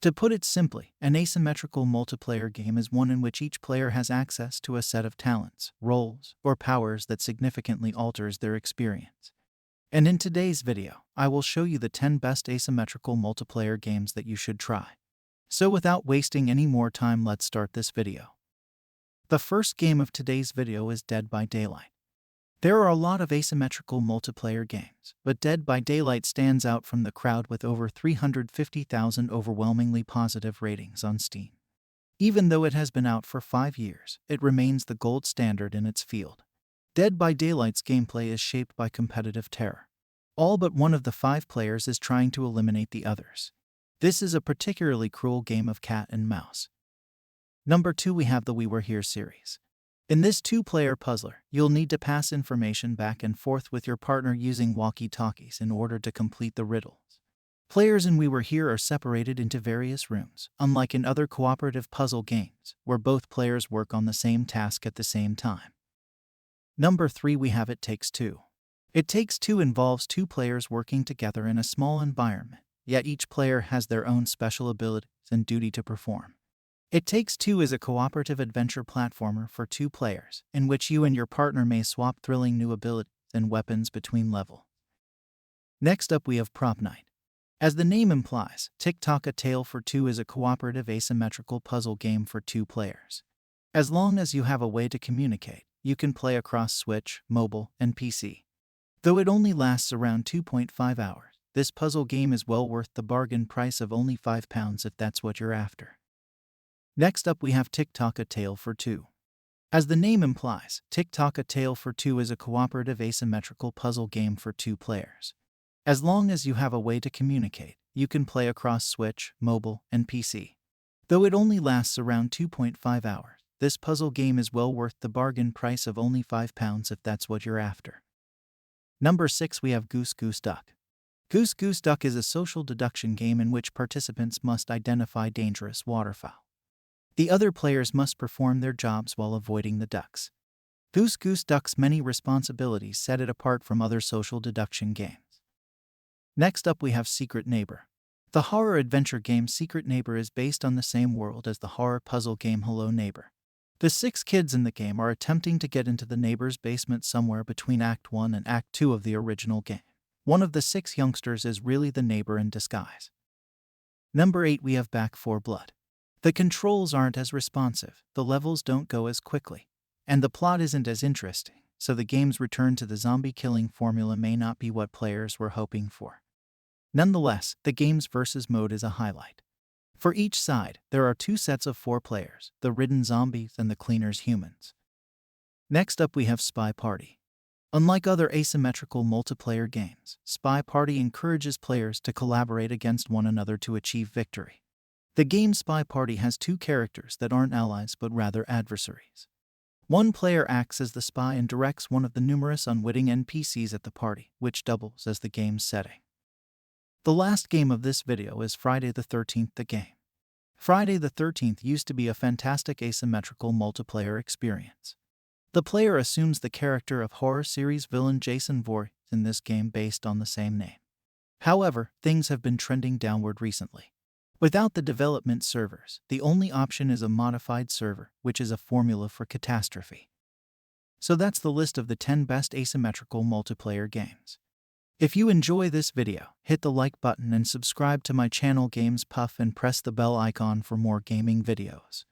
To put it simply, an asymmetrical multiplayer game is one in which each player has access to a set of talents, roles, or powers that significantly alters their experience. And in today's video, I will show you the 10 best asymmetrical multiplayer games that you should try. So without wasting any more time, let's start this video. The first game of today's video is Dead by Daylight. There are a lot of asymmetrical multiplayer games, but Dead by Daylight stands out from the crowd with over 350,000 overwhelmingly positive ratings on Steam. Even though it has been out for 5 years, it remains the gold standard in its field. Dead by Daylight's gameplay is shaped by competitive terror. All but one of the 5 players is trying to eliminate the others. This is a particularly cruel game of cat and mouse. Number 2, we have the We Were Here series. In this 2-player puzzler, you'll need to pass information back and forth with your partner using walkie-talkies in order to complete the riddles. Players in We Were Here are separated into various rooms, unlike in other cooperative puzzle games, where both players work on the same task at the same time. Number 3, we have It Takes Two. It Takes Two involves 2 players working together in a small environment, yet each player has their own special abilities and duty to perform. It Takes Two is a cooperative adventure platformer for 2 players, in which you and your partner may swap thrilling new abilities and weapons between levels. Next up, we have Propnight. As the name implies, Tock, A Tale for Two is a cooperative asymmetrical puzzle game for 2 players. As long as you have a way to communicate, you can play across Switch, mobile, and PC. Though it only lasts around 2.5 hours, this puzzle game is well worth the bargain price of only £5 if that's what you're after. Next up, we have Tock, A Tale for Two. As the name implies, Tock, A Tale for Two is a cooperative asymmetrical puzzle game for 2 players. As long as you have a way to communicate, you can play across Switch, mobile, and PC. Though it only lasts around 2.5 hours, this puzzle game is well worth the bargain price of only £5 if that's what you're after. Number 6, we have Goose, Duck. Goose, Duck is a social deduction game in which participants must identify dangerous waterfowl. The other players must perform their jobs while avoiding the ducks. Goose, Duck's many responsibilities set it apart from other social deduction games. Next up, we have Secret Neighbor. The horror adventure game Secret Neighbor is based on the same world as the horror puzzle game Hello Neighbor. The 6 kids in the game are attempting to get into the neighbor's basement somewhere between Act 1 and Act 2 of the original game. One of the 6 youngsters is really the neighbor in disguise. Number 8, we have Back 4 Blood. The controls aren't as responsive, the levels don't go as quickly, and the plot isn't as interesting, so the game's return to the zombie-killing formula may not be what players were hoping for. Nonetheless, the game's versus mode is a highlight. For each side, there are 2 sets of 4 players, the ridden zombies and the cleaners humans. Next up, we have Spy Party. Unlike other asymmetrical multiplayer games, Spy Party encourages players to collaborate against one another to achieve victory. The game Spy Party has 2 characters that aren't allies but rather adversaries. One player acts as the spy and directs one of the numerous unwitting NPCs at the party, which doubles as the game's setting. The last game of this video is Friday the 13th the game. Friday the 13th used to be a fantastic asymmetrical multiplayer experience. The player assumes the character of horror series villain Jason Voorhees in this game based on the same name. However, things have been trending downward recently. Without the development servers, the only option is a modified server, which is a formula for catastrophe. So that's the list of the 10 best asymmetrical multiplayer games. If you enjoy this video, hit the like button and subscribe to my channel Games Puff and press the bell icon for more gaming videos.